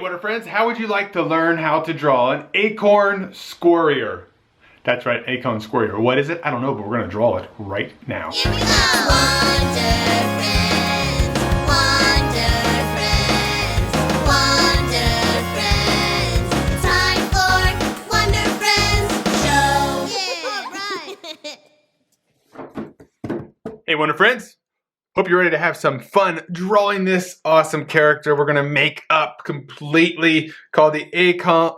Wonder Friends, how would you like to learn how to draw an acorn squirrel? That's right, acorn squirrel. What is it? I don't know, but we're gonna draw it right now. Here we go! Wonder Friends, time for Wonder Friends show. Hey Wonder Friends, hope you're ready to have some fun drawing this awesome character we're gonna make up completely, called the acorn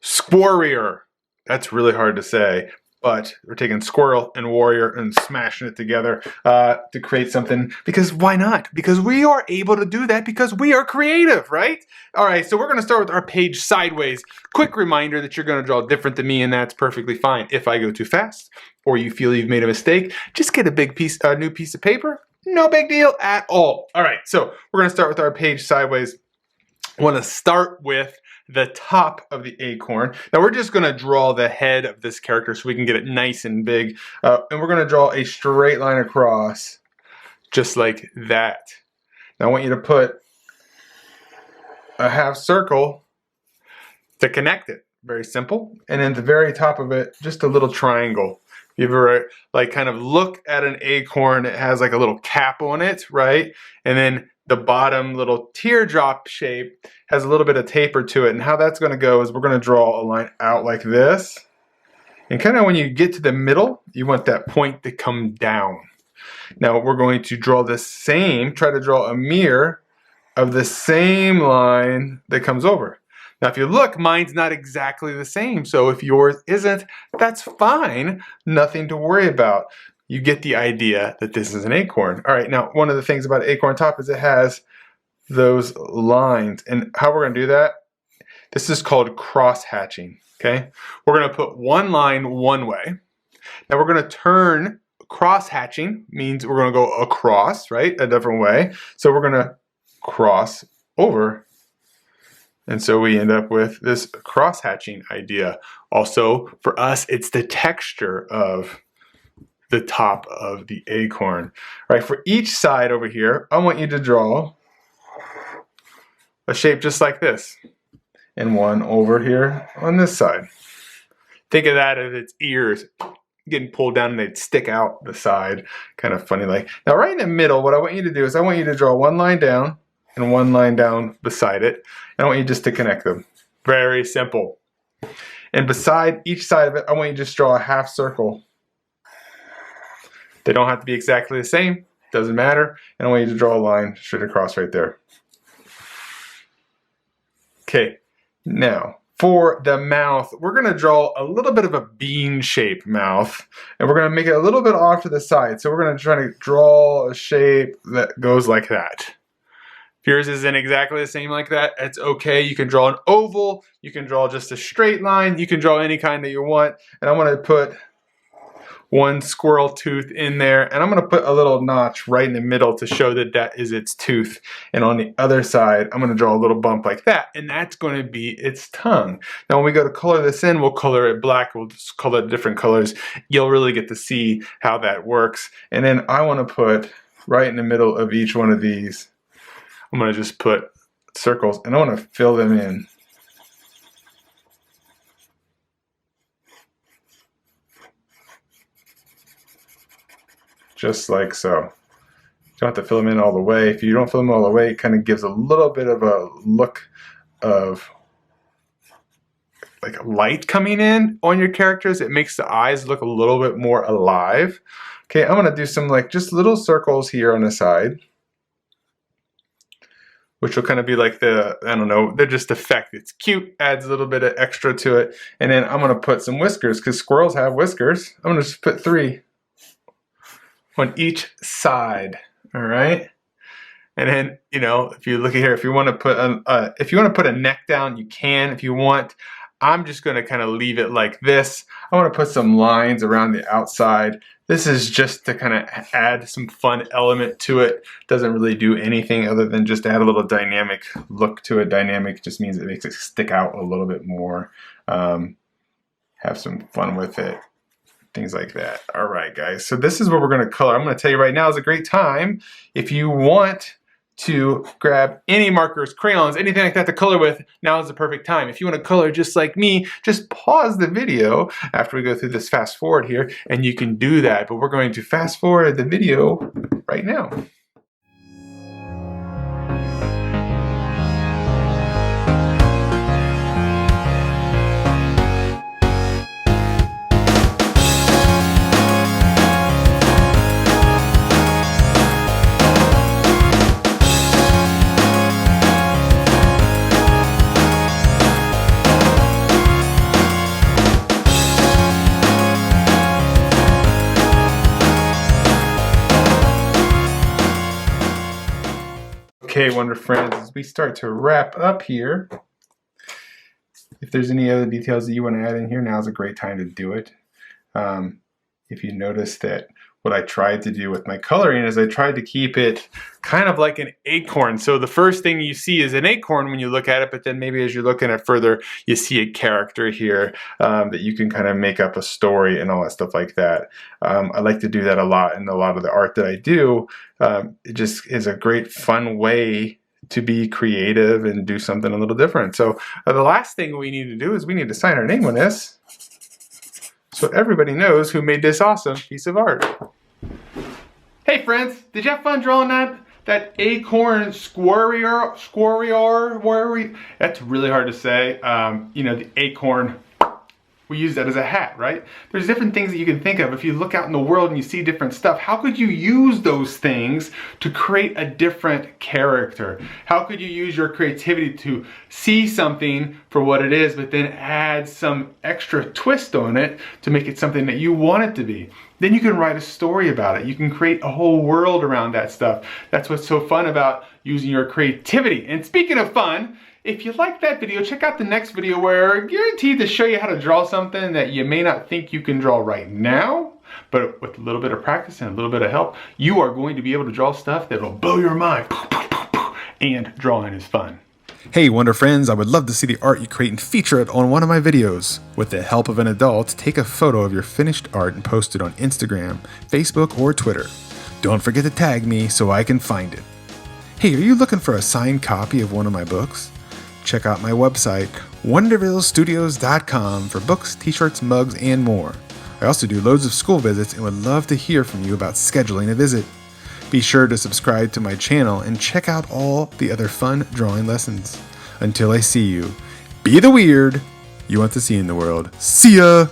Squirrel. That's really hard to say, but we're taking squirrel and warrior and smashing it together to create something, because why not? Because we are able to do that because we are creative, right? All right, so we're gonna start with our page sideways. Quick reminder that you're gonna draw different than me, and that's perfectly fine. If I go too fast or you feel you've made a mistake, just get a new piece of paper. No big deal at all. All right, so we're gonna start with our page sideways. I wanna start with the top of the acorn. Now we're just gonna draw the head of this character so we can get it nice and big. And we're gonna draw a straight line across, just like that. Now I want you to put a half circle to connect it. Very simple. And then the very top of it, just a little triangle. If you've ever like kind of looked at an acorn, it has like a little cap on it, right? And then the bottom little teardrop shape has a little bit of taper to it. And how that's gonna go is we're gonna draw a line out like this. And kind of when you get to the middle, you want that point to come down. Now we're going to draw the same, try to draw a mirror of the same line that comes over. Now if you look, mine's not exactly the same. So if yours isn't, that's fine. Nothing to worry about. You get the idea that this is an acorn. All right, now one of the things about acorn top is it has those lines. And how we're gonna do that, this is called cross hatching, okay? We're gonna put one line one way. Now we're gonna turn, cross hatching means we're gonna go across, right? A different way. So we're gonna cross over. And so we end up with this cross hatching idea. Also, for us, it's the texture of the top of the acorn. All right, for each side over here, I want you to draw a shape just like this. And one over here on this side. Think of that as its ears getting pulled down and they'd stick out the side. Kind of funny like. Now right in the middle, what I want you to do is I want you to draw one line down and one line down beside it. And I want you just to connect them. Very simple. And beside each side of it, I want you to just draw a half circle. They don't have to be exactly the same, doesn't matter. And I want you to draw a line straight across right there. Okay, now for the mouth, we're gonna draw a little bit of a bean-shaped mouth, and we're gonna make it a little bit off to the side. So we're gonna try to draw a shape that goes like that. If yours isn't exactly the same like that, it's okay. You can draw an oval, you can draw just a straight line, you can draw any kind that you want. And I'm gonna put one squirrel tooth in there, and I'm gonna put a little notch right in the middle to show that that is its tooth. And on the other side, I'm gonna draw a little bump like that, and that's gonna be its tongue. Now when we go to color this in, we'll color it black, we'll just color it different colors. You'll really get to see how that works. And then I wanna put right in the middle of each one of these, I'm gonna just put circles, and I wanna fill them in. Just like so. You don't have to fill them in all the way. If you don't fill them all the way, it kind of gives a little bit of a look of like light coming in on your characters. It makes the eyes look a little bit more alive. Okay, I'm gonna do some like just little circles here on the side, which will kind of be like the, I don't know, they're just effect. It's cute, adds a little bit of extra to it. And then I'm gonna put some whiskers, because squirrels have whiskers. I'm gonna just put 3 on each side, all right? And then, you know, if you look at here, if you want to put a neck down, you can. If you want, I'm just going to kind of leave it like this. I want to put some lines around the outside. This is just to kind of add some fun element to it. Doesn't really do anything other than just add a little dynamic look to it. Dynamic just means it makes it stick out a little bit more. Have some fun with it. Things like that. All right, guys. So this is what we're going to color. I'm going to tell you right now is a great time if you want to grab any markers, crayons, anything like that to color with, now is the perfect time. If you want to color just like me, just pause the video after we go through this fast forward here, and you can do that. But we're going to fast forward the video right now. Okay, Wonder Friends, as we start to wrap up here, if there's any other details that you want to add in here, now's a great time to do it. If you notice that what I tried to do with my coloring is I tried to keep it kind of like an acorn. So the first thing you see is an acorn when you look at it, but then maybe as you're looking at further, you see a character here that you can kind of make up a story and all that stuff like that. I like to do that a lot in a lot of the art that I do. It just is a great fun way to be creative and do something a little different. So the last thing we need to do is we need to sign our name on this, so everybody knows who made this awesome piece of art. Hey friends, did you have fun drawing that acorn squirrel? That's really hard to say. You know, the acorn, we use that as a hat, right? There's different things that you can think of. If you look out in the world and you see different stuff, how could you use those things to create a different character? How could you use your creativity to see something for what it is, but then add some extra twist on it to make it something that you want it to be? Then you can write a story about it. You can create a whole world around that stuff. That's what's so fun about using your creativity. And speaking of fun, if you like that video, check out the next video where I'm guaranteed to show you how to draw something that you may not think you can draw right now, but with a little bit of practice and a little bit of help, you are going to be able to draw stuff that will blow your mind. And drawing is fun. Hey Wonder Friends, I would love to see the art you create and feature it on one of my videos. With the help of an adult, take a photo of your finished art and post it on Instagram, Facebook, or Twitter. Don't forget to tag me so I can find it. Hey, are you looking for a signed copy of one of my books? Check out my website, wondervillestudios.com, for books, t-shirts, mugs, and more. I also do loads of school visits and would love to hear from you about scheduling a visit. Be sure to subscribe to my channel and check out all the other fun drawing lessons. Until I see you, be the weird you want to see in the world. See ya!